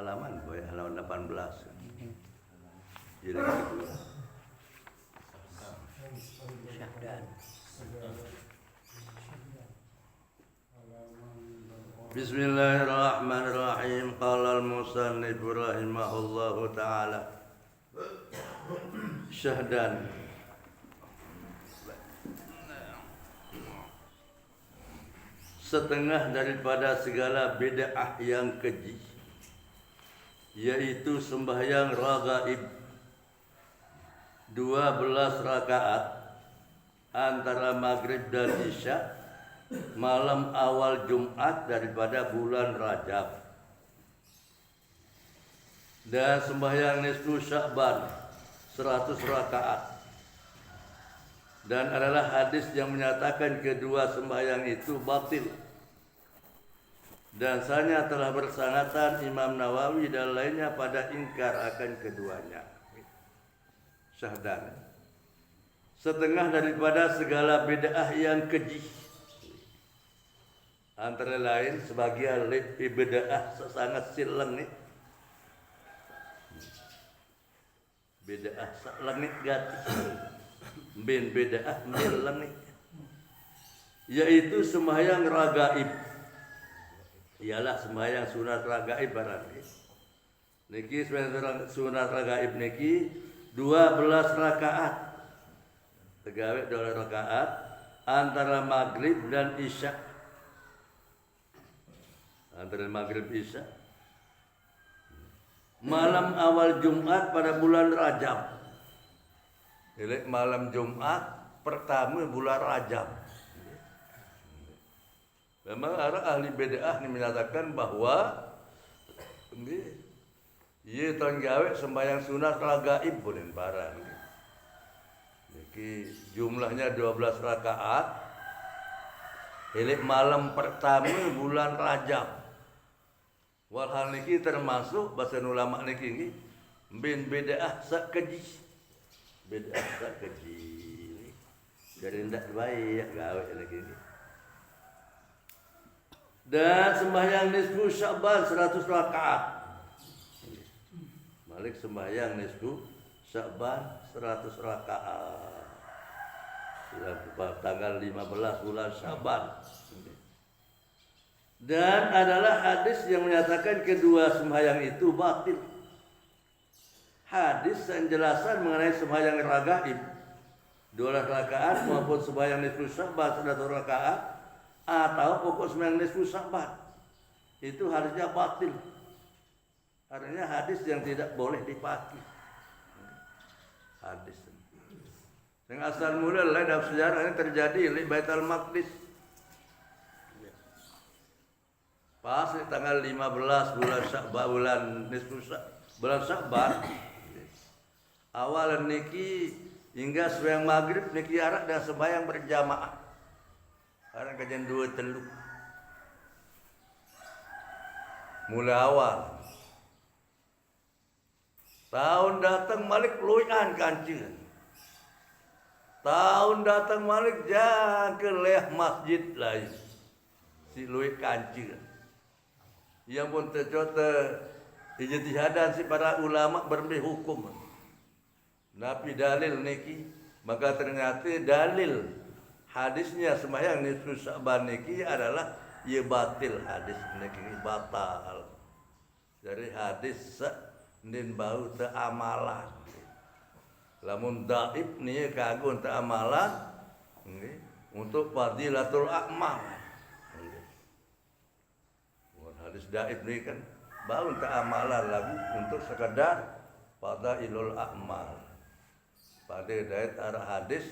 halaman boy, halaman 18. Jilid kedua. Syahdan. Bismillahirrahmanirrahim. Qala al-musannif rahimahullahu ta'ala. Syahdan. Setengah daripada segala bid'ah yang keji, yaitu sembahyang ragaib 12 rakaat antara maghrib dan isya malam awal Jumat daripada bulan Rajab, dan sembahyang nisfu Sya'ban 100 rakaat, dan adalah hadis yang menyatakan kedua sembahyang itu batil, dan sanya telah bersangatan Imam Nawawi dan lainnya pada ingkar akan keduanya. Syahdan, setengah daripada segala bid'ah yang keji, antara lain sebagian bid'ah sangat silengit, bid'ah lengit gati, bin bid'ah lengit, yaitu sembahyang ragaib, ialah sembahyang sunat ragaib barang niki. Sembahyang sunat ragaib niki 12 rakaat, tegawe 12 rakaat antara maghrib dan isya, antara maghrib isya malam awal Jumat pada bulan Rajab. Jadi malam Jumat pertama bulan Rajab. Memang ada ahli bid'ah yang menyatakan bahwa ia tanggawe sembahyang sunat ragaib boleh barang. Jadi jumlahnya 12 rakaat. Jadi malam pertama bulan Rajab. Walhal niki termasuk bahasa ulama niki bin bid'ah sakeji. Bid'ah sakeji. Jadi ndak baik gawe niki. Dan sembahyang nisfu Sya'ban 100 rakaat. Malik sembahyang nisfu Sya'ban 100 rakaat. Tanggal 15 bulan Sya'ban. Dan adalah hadis yang menyatakan kedua sembahyang itu batil. Hadis penjelasan mengenai sembahyang ragaib 12 rakaat maupun sembahyang nisfu Sya'ban 100 rakaat atau pokok sembahyang nisfu Sya'ban itu harusnya batil. Artinya hadis yang tidak boleh dipakai. Hadis yang asal mula dalam sejarah ini terjadi di Baitul Maqdis. Pas di tanggal 15 bulan Sya'ban, bulan Sya'ban, awal niki hingga sembahyang maghrib niki arak dan sembahyang berjamaah. Karena kajian 2 teluk. Mulai awal. Tahun datang Malik luian kancing. Tahun datang Malik jangan ke leh masjid lain. Si luit kancing. Yang pun tercota ijtihadan si para ulama berbi hukum. Nabi dalil niki, maka ternyata dalil hadisnya sembahyang nisfu Sya'ban niki adalah ia batil, hadis niki batal. Dari hadis nin bau teu amalan. Lamun dhaif ni kagun teu amalan nggih untuk fadilatul a'mal. Hadis dhaif ni kan bau teu amalan lagi untuk sekadar fadailul a'mal. Pada ayat arah hadis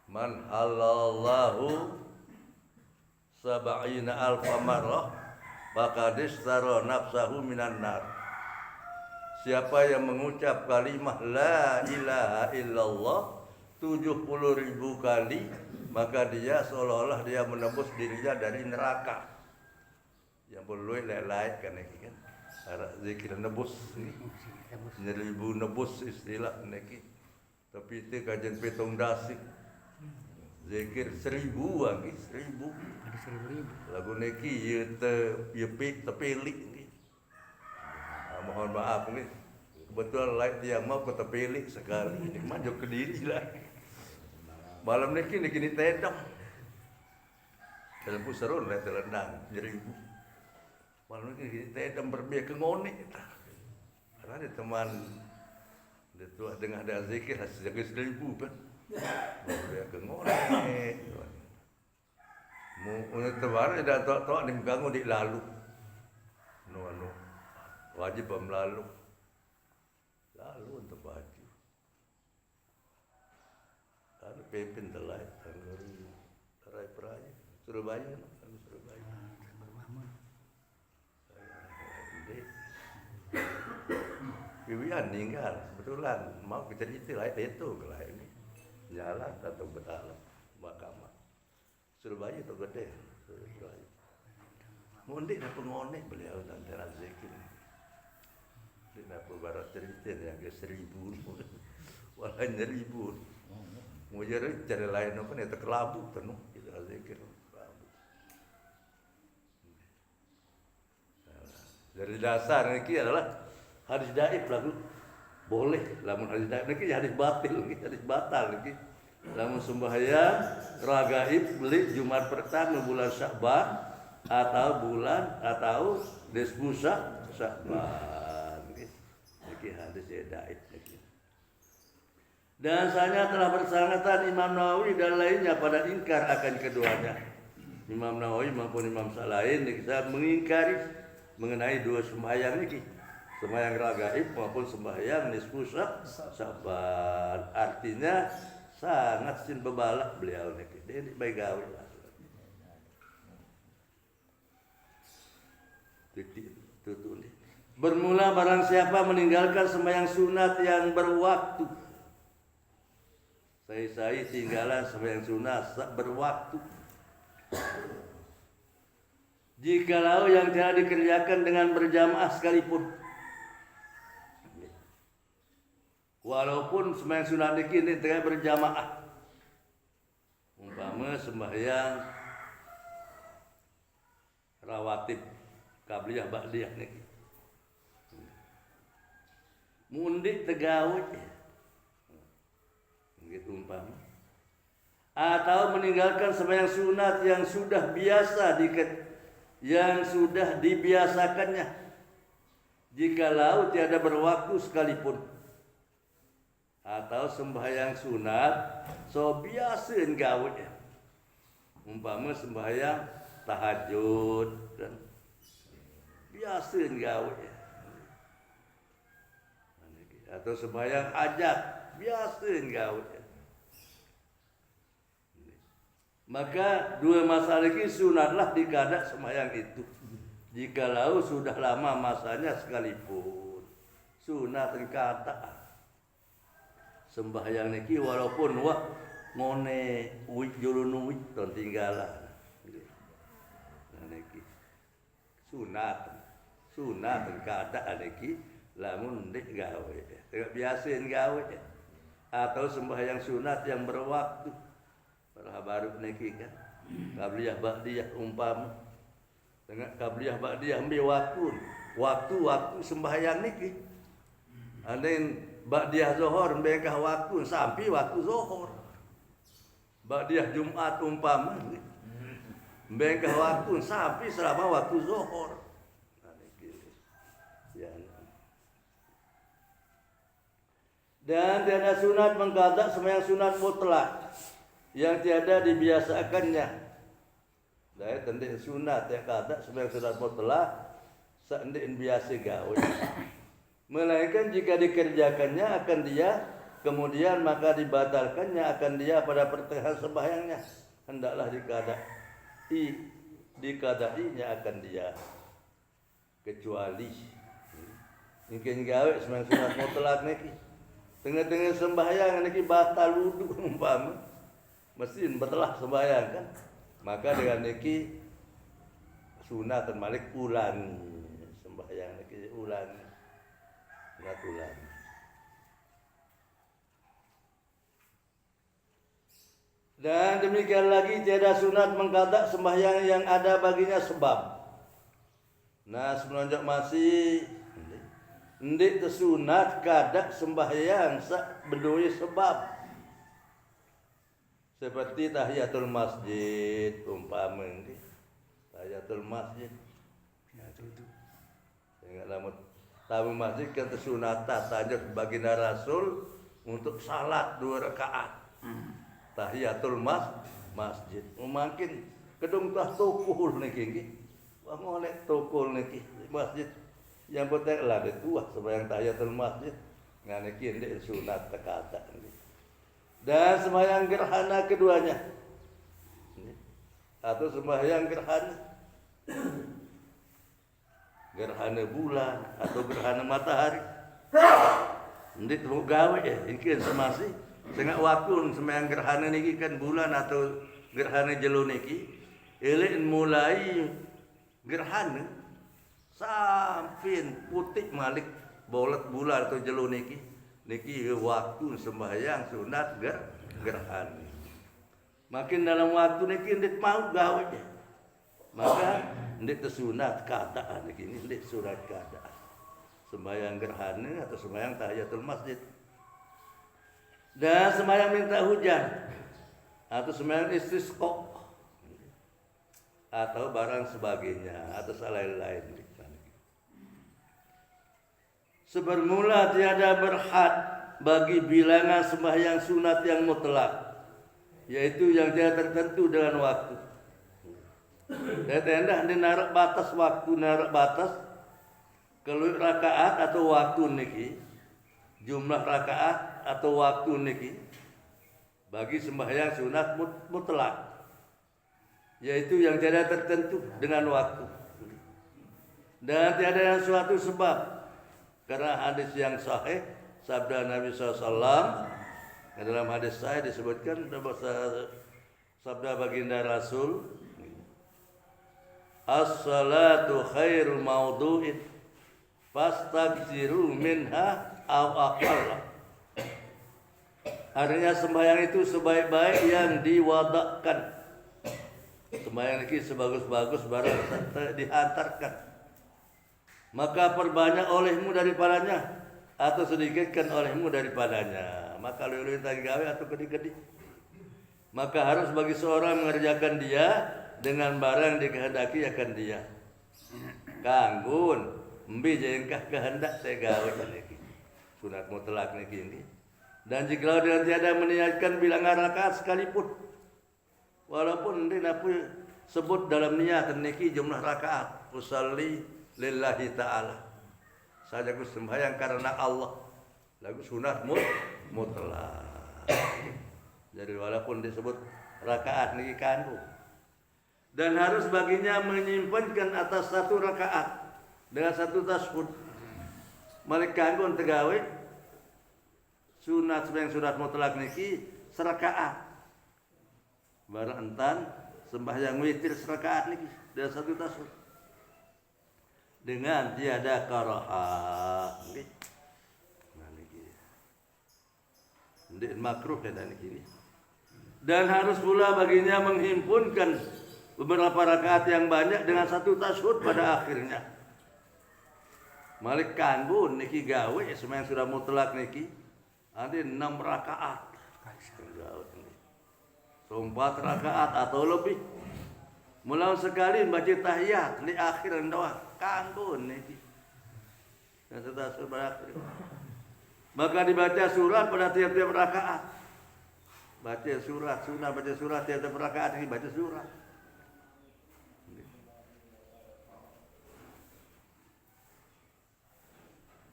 man halallahu sab'ina alfa marrah faqadis tara nafsahu minan nar. Siapa yang mengucap kalimah la ilaha illallah 70.000 kali, maka dia seolah-olah dia menembus dirinya dari neraka. Yang perlu lain kan ini kan. Zikir nebus ni. 1000 nebus istilah niki. Tapi itu kajian petong dasik. Zikir 1000 lagi, 1000. Ada 1000. Lagu niki ye tepelik ni. mohon maaf nih. Kebetulan lain dia mau kota pilih sekali. Ini maju ke diri lah. Malam ni kini tedong. Dalam pusarun lah telendang 1000. Malam ni kini tedong berbiak ke ngoni. Karena ada teman dia tua dengar ada zikir hasil 1000 kan. Berbiak ke ngoni. Mu tebar ada tok-tok ni mengganggu di lalu. No wajib lalu untuk baju. Lalu pimpin telai tangguri terai peraya Surabaya kan Surabaya. Piwian meninggal kebetulan mau cerita lah itu kelai ini jalan atau berdalam mahkamah Surabaya itu gede Surabaya. Mundi nak pengonek beliau antara zikir. Di napa barat cerita yang ke 1000 walau 1000 mau cari lain apa ni terkelabu penuh kita zikir kelabu. Dari dasar ini adalah hadis daif lagu boleh lamun hadis daif ini hadis batil hadis batal lagi lamun sembahyang ragaib beli Jumat pertama bulan Sya'ban atau desbusa Sya'ban ini hadis daif lagi. Dan saya telah bersangatan Imam Nawawi dan lainnya pada ingkar akan keduanya. Imam Nawawi maupun Imam Salahin kita mengingkari mengenai dua sembahyang ini, sembahyang ragaib maupun sembahyang nisfu Sya'ban. Artinya sangat sin bebalak beliau ini. Dia baik gawe lah. Tutup. Bermula barang siapa meninggalkan sembahyang sunat yang berwaktu. Saya tinggalan sembahyang sunat berwaktu. Jikalau yang tidak dikerjakan dengan berjamaah sekalipun. Walaupun sembahyang sunat ini tidak berjamaah. Umpama sembahyang rawatib qabliyah ba'diyah niki. Mundi tegawe gitu umpama atau meninggalkan sembahyang sunat yang sudah dibiasakannya jikalau tiada berwaktu sekalipun atau sembahyang sunat so biasain gawe umpama sembahyang tahajud dan biasain gawe atau sembahyang hajat biasain gawe. Maka dua masalah ini sunatlah dikadak sembahyang itu. Jikalau sudah lama masanya sekalipun sunat kata sembahyang niki walaupun ngone uik julun uik ton tinggalan. Nah niki sunat kata niki lamun ndik gawe. Tidak biasain gawe atau sembahyang sunat yang berwaktu baru niki kan qabliyah ba'diyah umpama dengan qabliyah ba'diyah ambil waktu sembahyang niki anen ba'diyah zuhur mbekah waktu sampai waktu zuhur ba'diyah Jumat umpama mbekah waktu sampai selama waktu zuhur. Dan tiada sunat mengqada sembahyang sunat mutlak yang tiada dibiasakannya. Daya tendek sunat yang qada sembahyang sunat mutlak seendek biasa gawe. Melainkan jika dikerjakannya akan dia kemudian maka dibatalkannya akan dia pada pertengahan sembahyangnya hendaklah dikadainya akan dia kecuali mungkin gawe sembahyang sunat mutlak niki tengah-tengah sembahyang niki batal wudu umpama mesin betelah sembahyang kan maka dengan niki sunat malik ulangi sembahyang niki ulangi sunat ulangi. Dan demikian lagi tiada sunat mengqada sembahyang yang ada baginya sebab. Nah semenanjak masih ndik tersunat kadak sembahyang sak berdua sebab seperti tahiyatul masjid umpama nggih tahiyatul masjid ya itu ingat lama tamu masjid kan tersunat tajud baginda Rasul untuk salat 2 rakaat tahiyatul masjid makin kedung tah tukul niki nggih ngolek tukul niki masjid yang penting lah dituah sembahyang tahiyatul masjid ngane ki ndek sunat tekata dan sembahyang gerhana keduanya atau sembahyang gerhana bulan atau gerhana matahari ndek mau gawe ya iki semasi tengah waktu sembahyang gerhana niki kan bulan atau gerhana jelo niki elek mulai gerhana sampin putih malik bolet bulan atau jelo niki waktu sembahyang sunat gerhana makin dalam waktu niki ndik mau gawe maka ndik tersunat keadaan niki ndik sunat keadaan sembahyang gerhana atau sembahyang tahiyatul masjid dan sembahyang minta hujan atau sembahyang istisqa atau barang sebagainya atau lain-lain. Sebermula tiada berhad bagi bilangan sembahyang sunat yang mutlak, yaitu yang tidak tertentu dengan waktu. Tenda di narak batas waktu, narak batas keluar rakaat atau waktu niki, jumlah rakaat atau waktu niki bagi sembahyang sunat mutlak, yaitu yang tidak tertentu dengan waktu dan tiada yang suatu sebab. Karena hadis yang sahih sabda Nabi SAW dalam hadis sahih disebutkan sabda baginda Rasul as-salatu khairul maudu'in fastaghfiru minha aw aqalla. Artinya sembahyang itu sebaik-baik yang diwadakan. Sembahyang ini sebagus-bagus barang dihantarkan. Maka perbanyak olehmu daripadanya atau sedikitkan olehmu daripadanya. Maka lulu tadi gawe atau kedi-kedi. Maka harus bagi seorang mengerjakan dia dengan barang yang dikehendaki akan dia. Kanggun, mbi jengkah kehendak saya gawe niki. Sunat mutlak niki ini. Dan jika dengan tiada meniatkan bilangan rakaat sekalipun, walaupun dia sebut dalam niat niki jumlah rakaat, usalli lillahi ta'ala saja ku sembahyang karena Allah lagu sunat mutlak. Jadi walaupun disebut rakaat niki kanggo dan harus baginya menyimpankan atas 1 rakaat dengan 1 tasyahud malik kanggo tegawe sunat sembahyang sunat mutlak niki serakaat barang entan sembahyang witir serakaat niki dengan 1 tasyahud dengan tiada karaha nggih. Nah niki. Ndik makruh dan niki. Dan harus pula baginya menghimpunkan beberapa rakaat yang banyak dengan 1 tasyahud pada akhirnya. Malik kanggo niki gawe sembahyang sudah mutlak niki ada 6 rakaat. 4 rakaat atau lebih. Mulai sekali baca tahiyat di akhir doa kanggo niki. Dan sudah berakhir. Maka dibaca surat pada tiap-tiap rakaat. Baca surat, baca surat tiap-tiap rakaat ini baca surat.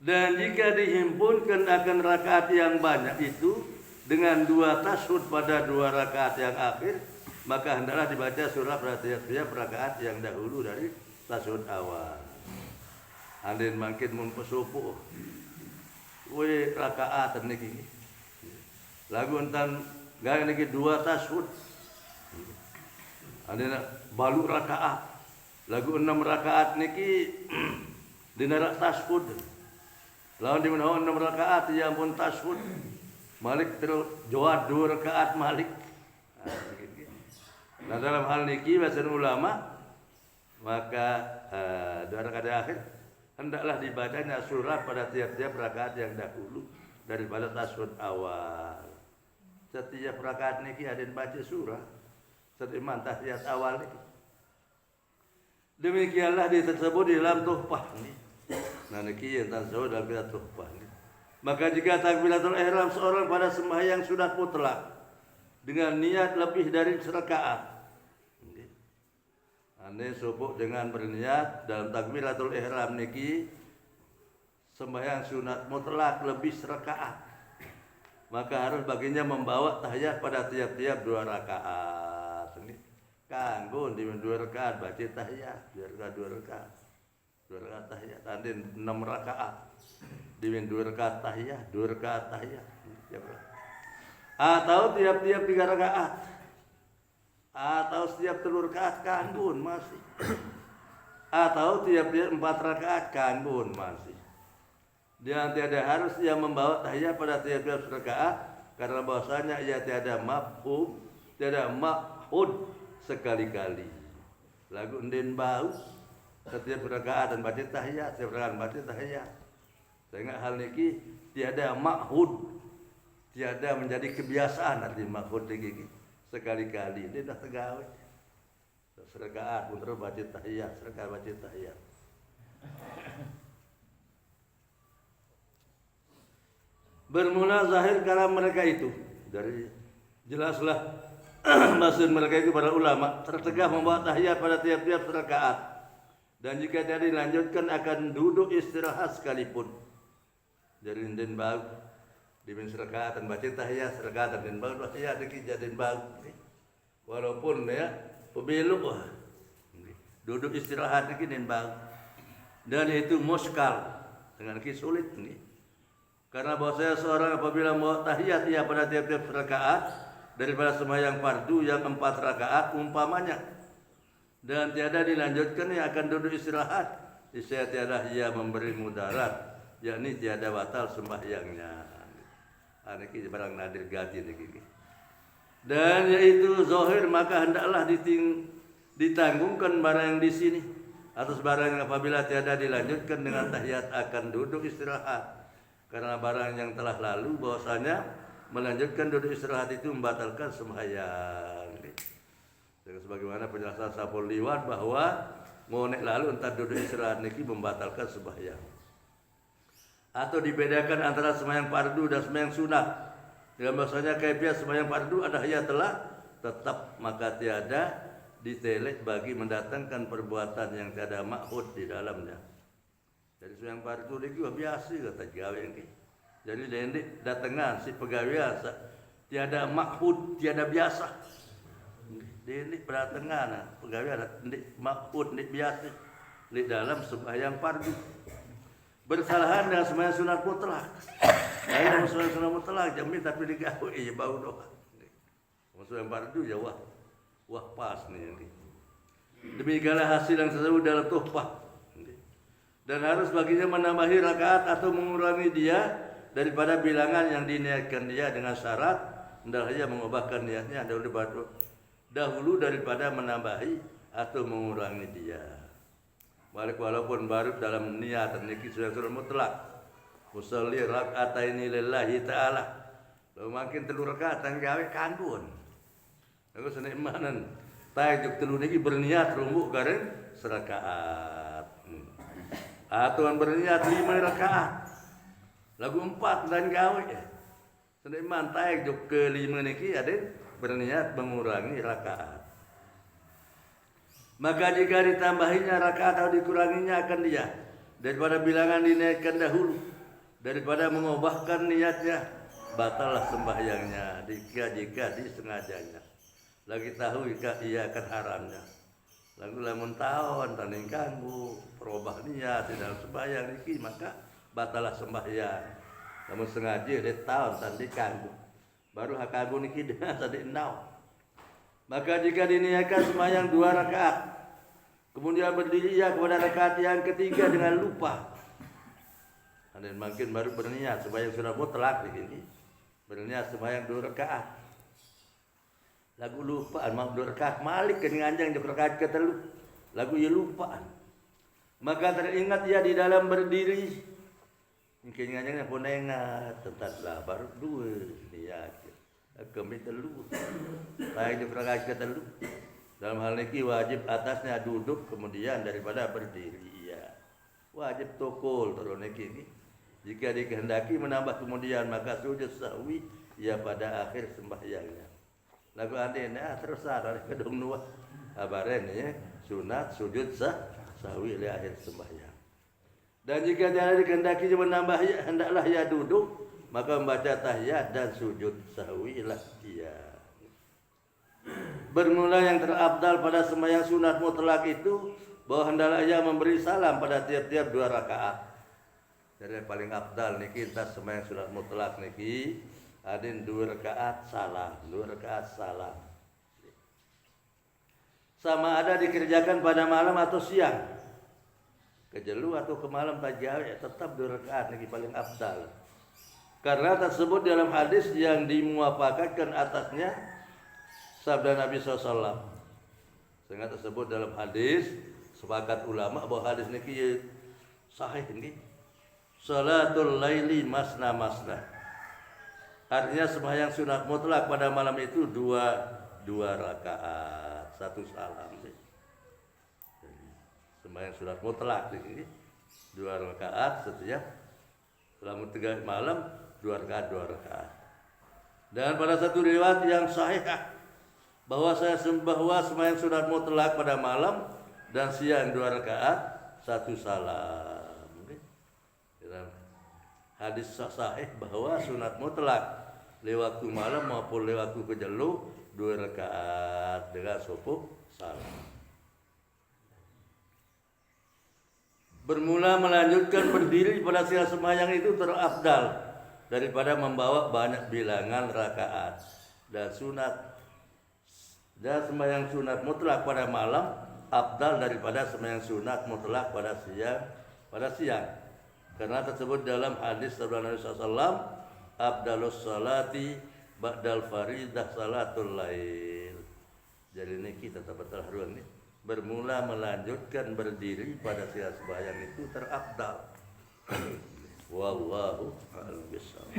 Dan jika dihimpunkan akan rakaat yang banyak itu dengan 2 tasyahud pada 2 rakaat yang akhir, maka hendaklah dibaca surah pada tiap-tiap rakaat yang dahulu dari tasyahud awal. Andin makin mempesupuh. We rakaat niki. Lagu entan gaya niki 2 tasyahud. Andin balu rakaat. Lagu 6 rakaat niki dinarak tasyahud. Lawan di mana 6 rakaat ya pun tasyahud. Malik terus jawab 2 rakaat malik. Nah dalam hal niki bahasa ulama maka 2 rakaat akhir hendaklah dibacanya surah pada tiap-tiap rakaat yang dahulu daripada tasyahud awal. Setiap rakaat niki ada baca surah. Setiap tahiyat awal niki. Demikianlah disebut di dalam tuhfah ni. Nah niki yang tersebut dalam kitab tuhfah ni. Maka jika takbiratul ihram seorang pada sembahyang sudah mutlak dengan niat lebih dari serakaat. Ane subuh dengan berniat dalam takbiratul ihram niki sembahyang sunat mutlak lebih serakaat. Maka harus baginya membawa tahiyat pada tiap-tiap 2 rakaat. Kanggo di 2 rakaat baca tahiyat, 2 rakaat. 2 rakaat tahiyat, nanti 6 rakaat. Di 2 rakaat tahiyat, 2 rakaat tahiyat. Atau tiap-tiap 3 rakaat. Atau setiap 3 rakaat kanggun masih. Atau tiap-tiap 4 rakaat kanggun masih. Dia tiada harus ia membawa tahiyat pada tiap-tiap rakaat karena bahwasanya ia tiada mafhum, tiada makhud sekali-kali. Lagu ndin bau setiap rakaat dan baca tahiyat, setiap rakaat baca tahiyat. Sehingga hal niki tiada makhud, tiada menjadi kebiasaan arti makhud niki. Sekali-kali dia dah tegawe. Serakaat pun terus baca tahiyat, serakaat baca tahiyat. Bermula zahir kalam mereka itu dari jelaslah maksud mereka itu para ulama tertegah membawa tahiyat pada tiap-tiap rakaat dan jika tidak dilanjutkan akan duduk istirahat sekalipun. Jadi den bau di rakaat dan baca tahiyat rakaat dan bau tahiyat dikijadin bau. Walaupun ya pebeluk duduk istirahat lagi den bau. Dan itu muskal dengan sulit ini. Karena bahwasanya seorang apabila membawa tahiyat ia pada tiap-tiap rakaat daripada sembahyang fardu yang 4 rakaat umpamanya dan tiada dilanjutkan ia akan duduk istirahat, niscaya tiada ia memberi mudarat, yakni tiada batal sembahyangnya. Ini barang nadir gati niki. Dan yaitu zahir maka hendaklah ditanggungkan barang yang di sini atas barang yang apabila tiada dilanjutkan dengan tahiyat akan duduk istirahat. Karena barang yang telah lalu bahwasanya melanjutkan duduk istirahat itu membatalkan sembahyang. Sebagaimana penjelasan Sapul Liwat bahwa ngonek lalu entar duduk istirahat niki membatalkan sembahyang. Atau dibedakan antara sembahyang fardu dan sembahyang sunat. Dengan bahwasanya kaifiat sembahyang fardu ada ya telah tetap maka tiada ditelek bagi mendatangkan perbuatan yang tiada makhud di dalamnya. Jadi sembahyang fardu lagi biasa kata gawe ini. Jadi lendik datangan si pegawai tiada makhud, tiada biasa. Lendik berdatangan pegawai lendik makhud, lendik biasa di dalam sembahyang fardu. Bersalahan dengan sembahyang sunat mutlak. Lain sembahyang sunat mutlak jamin tapi digawe ya bau doa. Sembahyang fardu ya wah pas nih ini. Demikianlah hasil yang tersebut dalam tuhfah. Dan harus baginya menambahi rakaat atau mengurangi dia daripada bilangan yang diniatkan dia dengan syarat hendaklah ia mengubahkan niatnya dahulu daripada menambahi atau mengurangi dia. Walaupun baru dalam niat niki sudah mutlak. Musalli raka'ataini lillahi ta'ala. Lalu makin 3 rakaat tang gawe kanggun. Aku seneng manan tajuk 3 niki berniat rumbuk gareng serakaat. Atau berniat 5 rakaat. Lagu 4 dan gawe. Seneng mantai juk ke 5 niki ada berniat mengurangi rakaat. Maka jika ditambahinya rakaat atau dikuranginya akan dia daripada bilangan dinaikkan dahulu daripada mengubahkan niatnya batallah sembahyangnya jika disengajanya. Lagi tahu jika ia akan haramnya. Lagu lamun tahun tanding kanggu perubah niat di dalam sembahyang niki maka batallah sembahyang. Namun sengaja dia tahun tanding kanggu baru hakagu niki dah tadi endau. Maka jika diniatkan sembahyang 2 rakaat kemudian berdiri ia kepada rakaat yang ketiga dengan lupa dan makin baru berniat sembahyang sudah mutlak di sini berniat sembahyang 2 rakaat lagu lupaan mau 2 rakaat malik ke nganjang di rakaat ke-3 lagu ia lupaan Maka teringat ia di dalam berdiri. Mungkin ngajangnya pun ingat tentang baru dua dia kami telu. Baik diperagai ke telu. Dalam hal ini wajib atasnya duduk kemudian daripada berdiri ya. Wajib tokol turun ini. Jika dikehendaki menambah kemudian maka sujud sahwi ya pada akhir sembahyangnya. Lagu adena terus ada kedung dua. Kabaran ya sunat sujud sahwi di akhir sembahyang. Dan jika tidak dikehendaki menambah ya, hendaklah ia duduk maka membaca tahiyat dan sujud sahwilah ia. Bermula yang terabdal pada sembahyang sunat mutlak itu bahwa hendaklah ia memberi salam pada tiap-tiap 2 rakaat. Jadi paling abdal niki kita sembahyang sunat mutlak niki adin 2 rakaat salam, 2 rakaat salam. Sama ada dikerjakan pada malam atau siang. Kejelu atau ke malam tajawih tetap 2 rakaat niki paling abdal. Karena tersebut dalam hadis yang dimuafakatkan atasnya sabda Nabi SAW. Sehingga tersebut dalam hadis sepakat ulama bahwa hadis niki sahih niki. Salatul laili masna masna. Artinya sembahyang sunat mutlak pada malam itu 2 rakaat, 1 salam. Sembahyang sunat mutlak ini 2 rakaat setiap selama 3 malam 2 rakaat. Dan pada satu riwayat yang sahih bahwa sembahyang sunat mutlak pada malam dan siang 2 rakaat 1 salam. Dalam hadis sahih bahwa sunat mutlak lewat waktu malam maupun lewat waktu kejelu 2 rakaat dengan 10 salam. Bermula melanjutkan berdiri pada siang sembahyang itu terabdal daripada membawa banyak bilangan rakaat. Dan sembahyang sunat mutlak pada malam abdal daripada sembahyang sunat mutlak pada siang. Karena tersebut dalam hadis sabda Nabi SAW, abdalus salati ba'dal faridah salatul lail. Jadi ini kita tetap haruan nih. Bermula melanjutkan berdiri pada siang sembahyang itu terabdal. Wallahu a'lam bishawab.